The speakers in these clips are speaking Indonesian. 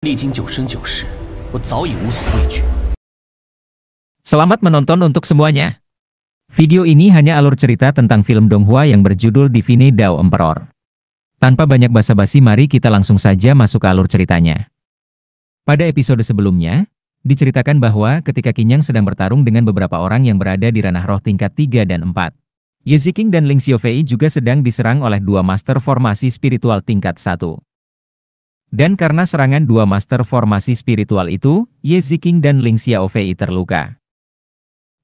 历经九生九世，我早已无所畏惧。 Selamat menonton untuk semuanya. Video ini hanya alur cerita tentang film Donghua yang berjudul Divine Dao Emperor. Tanpa banyak basa-basi, mari kita langsung saja masuk ke alur ceritanya. Pada episode sebelumnya, diceritakan bahwa ketika Qin Yang sedang bertarung dengan beberapa orang yang berada di ranah roh tingkat 3 dan 4. Ye Ziqing dan Ling Xiaofei juga sedang diserang oleh dua master formasi spiritual tingkat 1. Dan karena serangan dua master formasi spiritual itu, Ye Ziqing dan Ling Xiaofei terluka.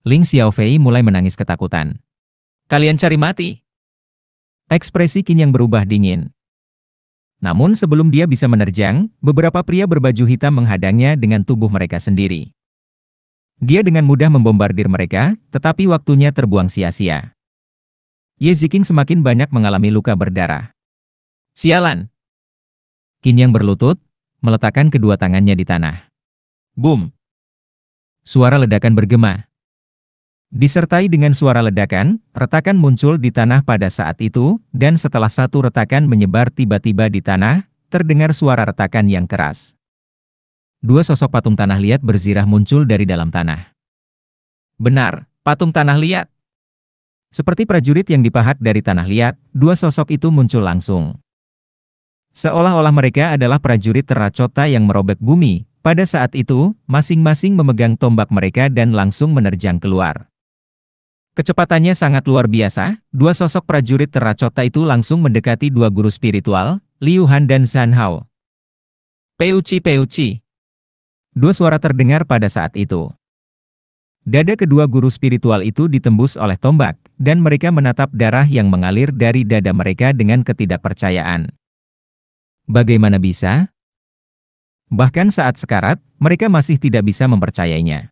Ling Xiaofei mulai menangis ketakutan. "Kalian cari mati!" Ekspresi Qin Yang berubah dingin. Namun sebelum dia bisa menerjang, beberapa pria berbaju hitam menghadangnya dengan tubuh mereka sendiri. Dia dengan mudah membombardir mereka, tetapi waktunya terbuang sia-sia. Ye Ziqing semakin banyak mengalami luka berdarah. "Sialan!" Qin Yang berlutut, meletakkan kedua tangannya di tanah. Boom! Suara ledakan bergema. Disertai dengan suara ledakan, retakan muncul di tanah pada saat itu, dan setelah satu retakan menyebar tiba-tiba di tanah, terdengar suara retakan yang keras. Dua sosok patung tanah liat berzirah muncul dari dalam tanah. Benar, patung tanah liat. Seperti prajurit yang dipahat dari tanah liat, dua sosok itu muncul langsung. Seolah-olah mereka adalah prajurit terracota yang merobek bumi. Pada saat itu, masing-masing memegang tombak mereka dan langsung menerjang keluar. Kecepatannya sangat luar biasa, dua sosok prajurit terracota itu langsung mendekati dua guru spiritual, Liu Han dan Zhan Hao. Peuci Peuci. Dua suara terdengar pada saat itu. Dada kedua guru spiritual itu ditembus oleh tombak, dan mereka menatap darah yang mengalir dari dada mereka dengan ketidakpercayaan. Bagaimana bisa? Bahkan saat sekarat, mereka masih tidak bisa mempercayainya.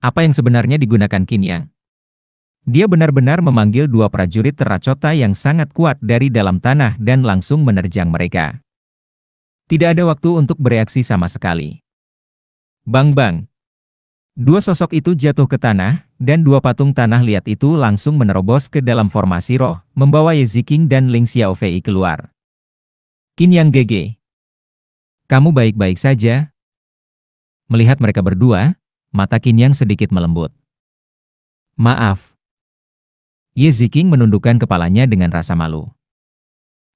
Apa yang sebenarnya digunakan Qin Yang? Dia benar-benar memanggil dua prajurit terracota yang sangat kuat dari dalam tanah dan langsung menerjang mereka. Tidak ada waktu untuk bereaksi sama sekali. Bang-bang. Dua sosok itu jatuh ke tanah, dan dua patung tanah liat itu langsung menerobos ke dalam formasi roh, membawa Ye Ziqing dan Ling Xiaofei keluar. Qin Yang GG. Kamu baik-baik saja? Melihat mereka berdua, mata Qin Yang sedikit melembut. Maaf. Ye Ziqing menundukkan kepalanya dengan rasa malu.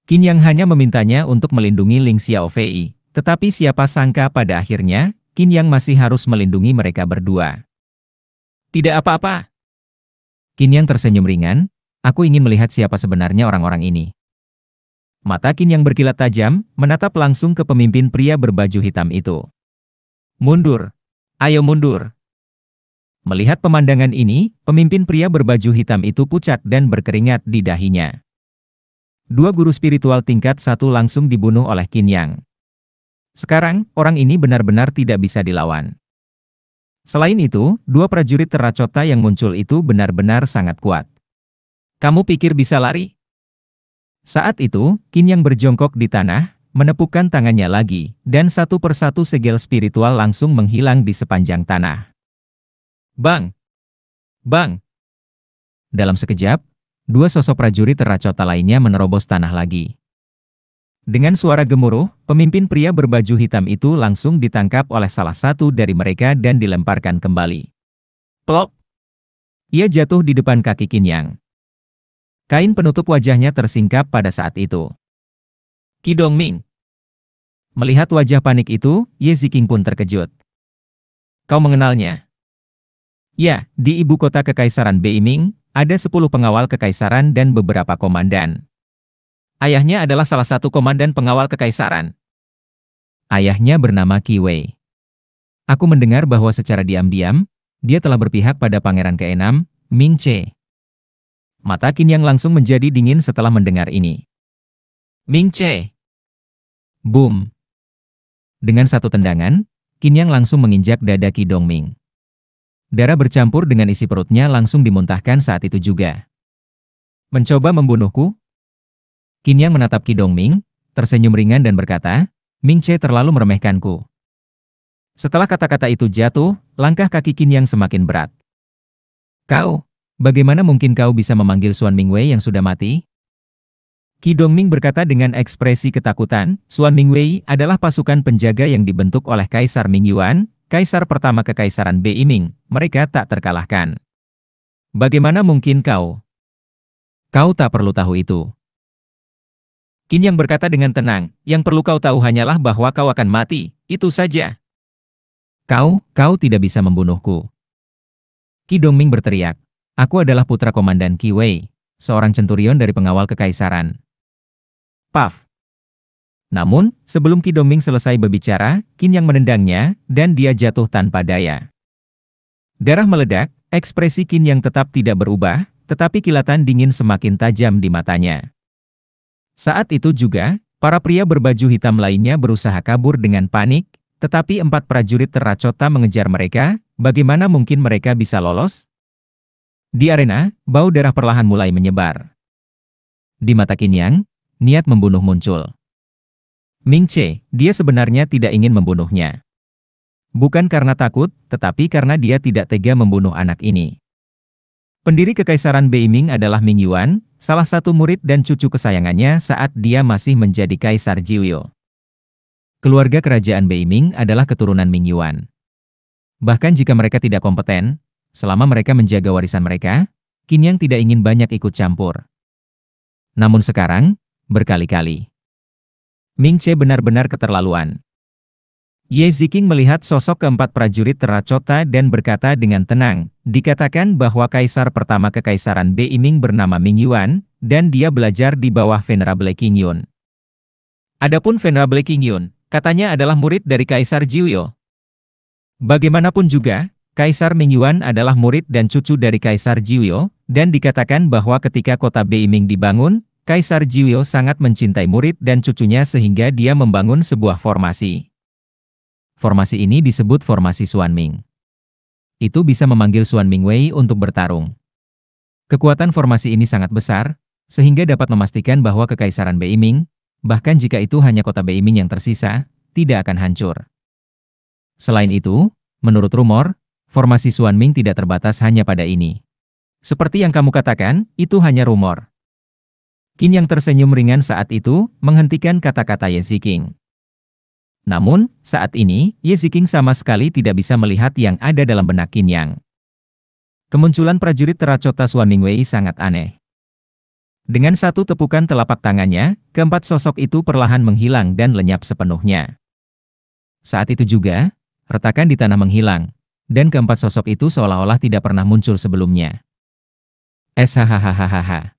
Qin Yang hanya memintanya untuk melindungi Ling Xiaofei, tetapi siapa sangka pada akhirnya, Qin Yang masih harus melindungi mereka berdua. Tidak apa-apa. Qin Yang tersenyum ringan, aku ingin melihat siapa sebenarnya orang-orang ini. Mata Qin Yang berkilat tajam, menatap langsung ke pemimpin pria berbaju hitam itu. Mundur. Ayo mundur. Melihat pemandangan ini, pemimpin pria berbaju hitam itu pucat dan berkeringat di dahinya. Dua guru spiritual tingkat 1 langsung dibunuh oleh Qin Yang. Sekarang, orang ini benar-benar tidak bisa dilawan. Selain itu, dua prajurit terracota yang muncul itu benar-benar sangat kuat. Kamu pikir bisa lari? Saat itu, Qin Yang berjongkok di tanah, menepukkan tangannya lagi, dan satu persatu segel spiritual langsung menghilang di sepanjang tanah. Bang! Bang! Dalam sekejap, dua sosok prajurit terracota lainnya menerobos tanah lagi. Dengan suara gemuruh, pemimpin pria berbaju hitam itu langsung ditangkap oleh salah satu dari mereka dan dilemparkan kembali. Plop! Ia jatuh di depan kaki Qin Yang. Kain penutup wajahnya tersingkap pada saat itu. Qi Dongming. Melihat wajah panik itu, Ye Ziqing pun terkejut. Kau mengenalnya? Ya, di ibu kota Kekaisaran Beiming, ada 10 pengawal kekaisaran dan beberapa komandan. Ayahnya adalah salah satu komandan pengawal kekaisaran. Ayahnya bernama Qi Wei. Aku mendengar bahwa secara diam-diam, dia telah berpihak pada pangeran ke-6, Ming Che. Mata Qin Yang langsung menjadi dingin setelah mendengar ini. Ming Che. Boom. Dengan satu tendangan, Qin Yang langsung menginjak dada Qi Dongming. Darah bercampur dengan isi perutnya langsung dimuntahkan saat itu juga. Mencoba membunuhku? Qin Yang menatap Qi Dongming, tersenyum ringan dan berkata, Ming Che terlalu meremehkanku. Setelah kata-kata itu jatuh, langkah kaki Qin Yang semakin berat. Kau? Bagaimana mungkin kau bisa memanggil Xuan Mingwei yang sudah mati? Qi Dongming berkata dengan ekspresi ketakutan, Xuan Mingwei adalah pasukan penjaga yang dibentuk oleh Kaisar Ming Yuan, Kaisar pertama Kekaisaran Bei Ming. Mereka tak terkalahkan. Bagaimana mungkin kau? Kau tak perlu tahu itu. Qin Yang berkata dengan tenang, yang perlu kau tahu hanyalah bahwa kau akan mati, itu saja. Kau tidak bisa membunuhku. Qi Dongming berteriak, aku adalah putra Komandan Qi Wei, seorang centurion dari pengawal kekaisaran. Paf. Namun, sebelum Qi Dongming selesai berbicara, Qin Yang menendangnya, dan dia jatuh tanpa daya. Darah meledak, ekspresi Qin Yang tetap tidak berubah, tetapi kilatan dingin semakin tajam di matanya. Saat itu juga, para pria berbaju hitam lainnya berusaha kabur dengan panik, tetapi 4 prajurit terracota mengejar mereka. Bagaimana mungkin mereka bisa lolos? Di arena, bau darah perlahan mulai menyebar. Di mata Qin Yang, niat membunuh muncul. Ming Che, dia sebenarnya tidak ingin membunuhnya. Bukan karena takut, tetapi karena dia tidak tega membunuh anak ini. Pendiri Kekaisaran Bei Ming adalah Ming Yuan, salah satu murid dan cucu kesayangannya saat dia masih menjadi Kaisar Jiuyo. Keluarga kerajaan Bei Ming adalah keturunan Ming Yuan. Bahkan jika mereka tidak kompeten, selama mereka menjaga warisan mereka, Qin Yang tidak ingin banyak ikut campur. Namun sekarang, berkali-kali, Ming Che benar-benar keterlaluan. Ye Ziqing melihat sosok keempat prajurit terracota dan berkata dengan tenang, dikatakan bahwa kaisar pertama Kekaisaran Bei Ming bernama Ming Yuan, dan dia belajar di bawah Venerable Qing Yun. Adapun Venerable Qing Yun, katanya adalah murid dari Kaisar Jiuyo. Bagaimanapun juga, Kaisar Ming Yuan adalah murid dan cucu dari Kaisar Jiuyo, dan dikatakan bahwa ketika kota Bei Ming dibangun, Kaisar Jiuyo sangat mencintai murid dan cucunya sehingga dia membangun sebuah formasi. Formasi ini disebut formasi Xuan Ming. Itu bisa memanggil Xuan Mingwei untuk bertarung. Kekuatan formasi ini sangat besar, sehingga dapat memastikan bahwa Kekaisaran Bei Ming, bahkan jika itu hanya kota Bei Ming yang tersisa, tidak akan hancur. Selain itu, menurut rumor, formasi Xuan Ming tidak terbatas hanya pada ini. Seperti yang kamu katakan, itu hanya rumor. Qin Yang tersenyum ringan saat itu, menghentikan kata-kata Ye Ziqing. Namun, saat ini, Ye Ziqing sama sekali tidak bisa melihat yang ada dalam benak Qin Yang. Kemunculan prajurit terracota Xuan Mingwei sangat aneh. Dengan satu tepukan telapak tangannya, keempat sosok itu perlahan menghilang dan lenyap sepenuhnya. Saat itu juga, retakan di tanah menghilang, dan keempat sosok itu seolah-olah tidak pernah muncul sebelumnya. Hahaha.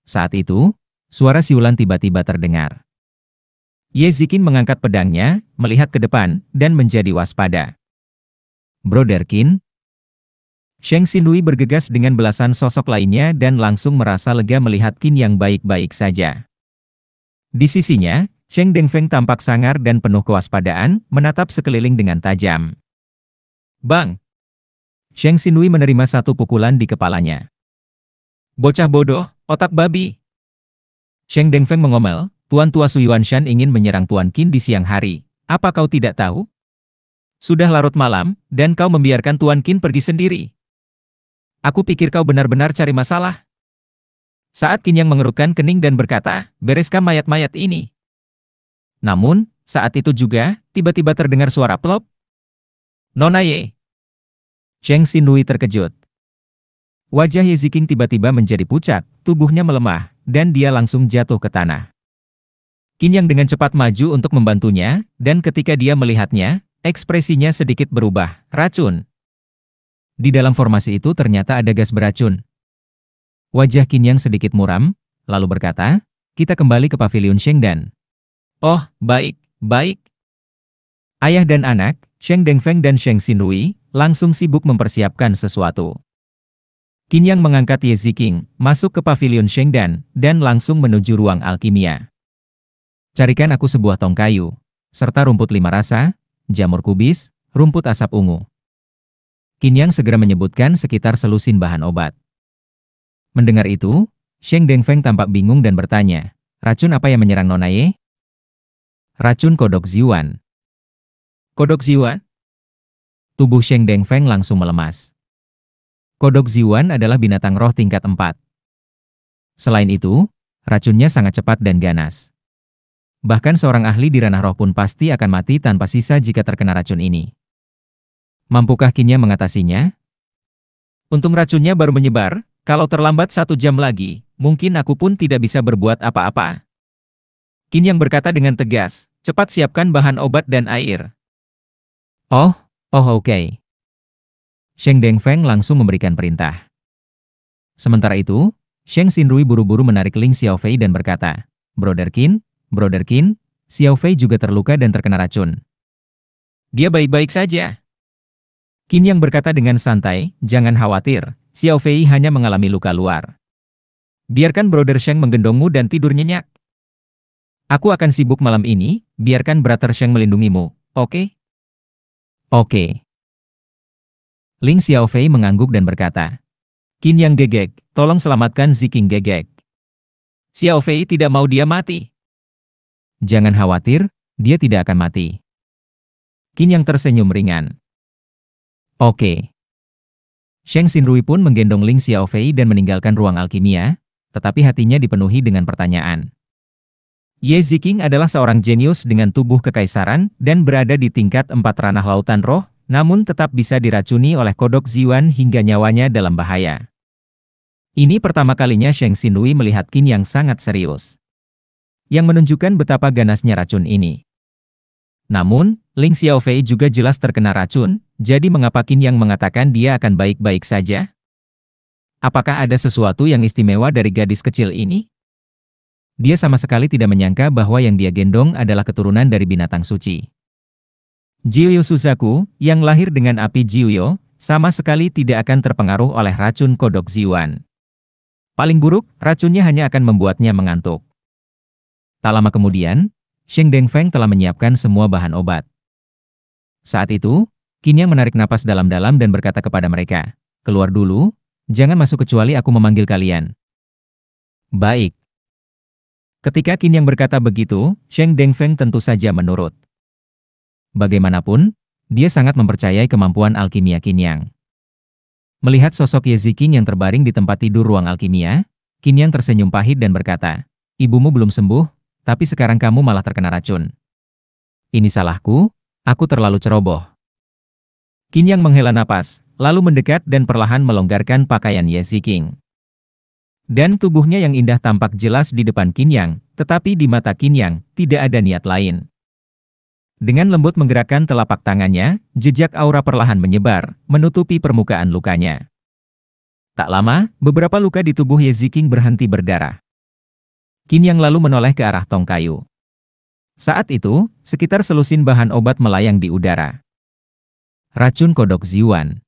Saat itu, suara siulan tiba-tiba terdengar. Ye Ziqing mengangkat pedangnya, melihat ke depan, dan menjadi waspada. Brother Qin. Sheng Xinrui bergegas dengan belasan sosok lainnya dan langsung merasa lega melihat Qin Yang baik-baik saja. Di sisinya, Sheng Dengfeng tampak sangar dan penuh kewaspadaan, menatap sekeliling dengan tajam. Bang! Sheng Xinrui menerima satu pukulan di kepalanya. Bocah bodoh, otak babi! Sheng Dengfeng mengomel, Tuan Tua Su Yuanshan ingin menyerang Tuan Qin di siang hari. Apa kau tidak tahu? Sudah larut malam, dan kau membiarkan Tuan Qin pergi sendiri. Aku pikir kau benar-benar cari masalah. Saat Qin Yang mengerutkan kening dan berkata, bereskan mayat-mayat ini. Namun, saat itu juga, tiba-tiba terdengar suara plop. Nona Ye. Sheng Xinrui terkejut. Wajah Ye Ziqing tiba-tiba menjadi pucat, tubuhnya melemah, dan dia langsung jatuh ke tanah. Qin Yang dengan cepat maju untuk membantunya, dan ketika dia melihatnya, ekspresinya sedikit berubah, racun. Di dalam formasi itu ternyata ada gas beracun. Wajah Qin Yang sedikit muram, lalu berkata, kita kembali ke Pavilion Shengdan. Oh, baik, baik. Ayah dan anak, Sheng Dengfeng dan Sheng Xinrui, langsung sibuk mempersiapkan sesuatu. Qin Yang mengangkat Ye Ziqing, masuk ke Pavilion Shengdan, dan langsung menuju ruang alkimia. Carikan aku sebuah tong kayu, serta rumput 5 rasa, jamur kubis, rumput asap ungu. Qin Yang segera menyebutkan sekitar selusin bahan obat. Mendengar itu, Sheng Dengfeng tampak bingung dan bertanya, racun apa yang menyerang Nona Ye? Racun kodok Ziyuan. Kodok Ziyuan? Tubuh Sheng Dengfeng langsung melemas. Kodok Ziyuan adalah binatang roh tingkat 4. Selain itu, Racunnya sangat cepat dan ganas. Bahkan seorang ahli di ranah roh pun pasti akan mati tanpa sisa jika terkena racun ini. Mampukah Qin Yang mengatasinya? Untung racunnya baru menyebar, kalau terlambat 1 jam lagi, mungkin aku pun tidak bisa berbuat apa-apa. Qin Yang berkata dengan tegas, cepat siapkan bahan obat dan air. Oh oke. Sheng Dengfeng langsung memberikan perintah. Sementara itu, Sheng Xinrui buru-buru menarik Ling Xiaofei dan berkata, Brother Qin, Xiaofei juga terluka dan terkena racun. Dia baik-baik saja. Qin Yang berkata dengan santai, jangan khawatir, Xiaofei hanya mengalami luka luar. Biarkan Brother Sheng menggendongmu dan tidur nyenyak. Aku akan sibuk malam ini, biarkan Brother Sheng melindungimu, oke? Oke. Ling Xiaofei mengangguk dan berkata, Qin Yang gegek, tolong selamatkan Ziking gegek. Xiaofei tidak mau dia mati. Jangan khawatir, dia tidak akan mati. Qin Yang tersenyum ringan. Oke. Sheng Xinrui pun menggendong Ling Xiaofei dan meninggalkan ruang alkimia, tetapi hatinya dipenuhi dengan pertanyaan. Ye Ziking adalah seorang jenius dengan tubuh kekaisaran dan berada di tingkat 4 ranah lautan roh, namun tetap bisa diracuni oleh kodok Ziwan hingga nyawanya dalam bahaya. Ini pertama kalinya Sheng Xinrui melihat Qin Yang sangat serius, yang menunjukkan betapa ganasnya racun ini. Namun, Ling Xiaofei juga jelas terkena racun, jadi mengapa Qin Yang mengatakan dia akan baik-baik saja? Apakah ada sesuatu yang istimewa dari gadis kecil ini? Dia sama sekali tidak menyangka bahwa yang dia gendong adalah keturunan dari binatang suci. Jiuyo Suzaku, yang lahir dengan api Jiuyo, sama sekali tidak akan terpengaruh oleh racun kodok Ziwan. Paling buruk, racunnya hanya akan membuatnya mengantuk. Tak lama kemudian, Sheng Dengfeng telah menyiapkan semua bahan obat. Saat itu, Qin Yang menarik napas dalam-dalam dan berkata kepada mereka, keluar dulu, jangan masuk kecuali aku memanggil kalian. Baik. Ketika Qin Yang berkata begitu, Sheng Dengfeng tentu saja menurut. Bagaimanapun, dia sangat mempercayai kemampuan alkimia Qin Yang. Melihat sosok Ye Ziking yang terbaring di tempat tidur ruang alkimia, Qin Yang tersenyum pahit dan berkata, ibumu belum sembuh, tapi sekarang kamu malah terkena racun. Ini salahku, aku terlalu ceroboh. Qin Yang menghela napas, lalu mendekat dan perlahan melonggarkan pakaian Ye Ziking. Dan tubuhnya yang indah tampak jelas di depan Qin Yang, tetapi di mata Qin Yang, tidak ada niat lain. Dengan lembut menggerakkan telapak tangannya, jejak aura perlahan menyebar, menutupi permukaan lukanya. Tak lama, beberapa luka di tubuh Ye Ziking berhenti berdarah. Qin Yang lalu menoleh ke arah tong kayu. Saat itu, sekitar selusin bahan obat melayang di udara. Racun kodok Ziwan.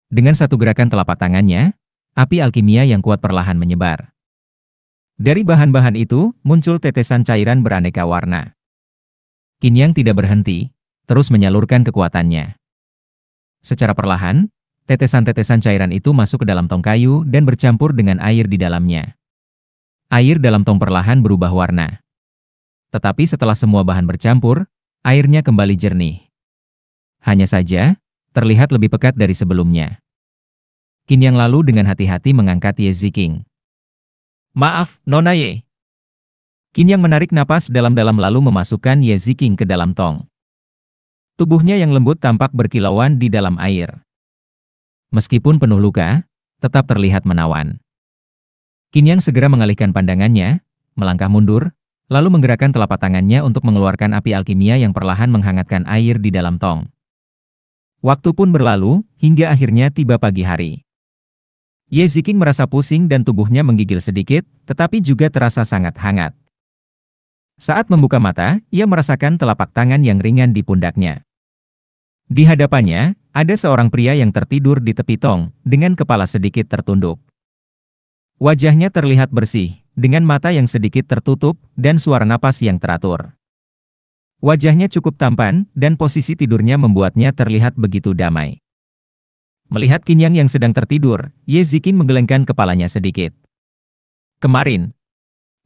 Dengan satu gerakan telapak tangannya, api alkimia yang kuat perlahan menyebar. Dari bahan-bahan itu, muncul tetesan cairan beraneka warna. Qin Yang tidak berhenti, terus menyalurkan kekuatannya. Secara perlahan, tetesan-tetesan cairan itu masuk ke dalam tong kayu dan bercampur dengan air di dalamnya. Air dalam tong perlahan berubah warna. Tetapi setelah semua bahan bercampur, airnya kembali jernih. Hanya saja, terlihat lebih pekat dari sebelumnya. Qin Yang lalu dengan hati-hati mengangkat Ye Ziking. Maaf, Nona Ye. Qin Yang menarik napas dalam-dalam lalu memasukkan Ye Ziking ke dalam tong. Tubuhnya yang lembut tampak berkilauan di dalam air. Meskipun penuh luka, tetap terlihat menawan. Qin Yang segera mengalihkan pandangannya, melangkah mundur, lalu menggerakkan telapak tangannya untuk mengeluarkan api alkimia yang perlahan menghangatkan air di dalam tong. Waktu pun berlalu, hingga akhirnya tiba pagi hari. Ye Ziking merasa pusing dan tubuhnya menggigil sedikit, tetapi juga terasa sangat hangat. Saat membuka mata, ia merasakan telapak tangan yang ringan di pundaknya. Di hadapannya, ada seorang pria yang tertidur di tepi tong, dengan kepala sedikit tertunduk. Wajahnya terlihat bersih, dengan mata yang sedikit tertutup, dan suara napas yang teratur. Wajahnya cukup tampan, dan posisi tidurnya membuatnya terlihat begitu damai. Melihat Qin Yang yang sedang tertidur, Ye Ziking menggelengkan kepalanya sedikit. Kemarin,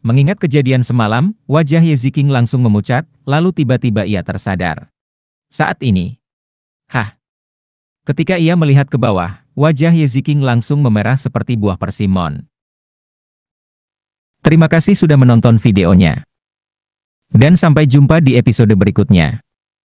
mengingat kejadian semalam, wajah Ye Ziking langsung memucat, lalu tiba-tiba ia tersadar. Saat ini, ketika ia melihat ke bawah, wajah Ye Ziking langsung memerah seperti buah persimmon. Terima kasih sudah menonton videonya. Dan sampai jumpa di episode berikutnya.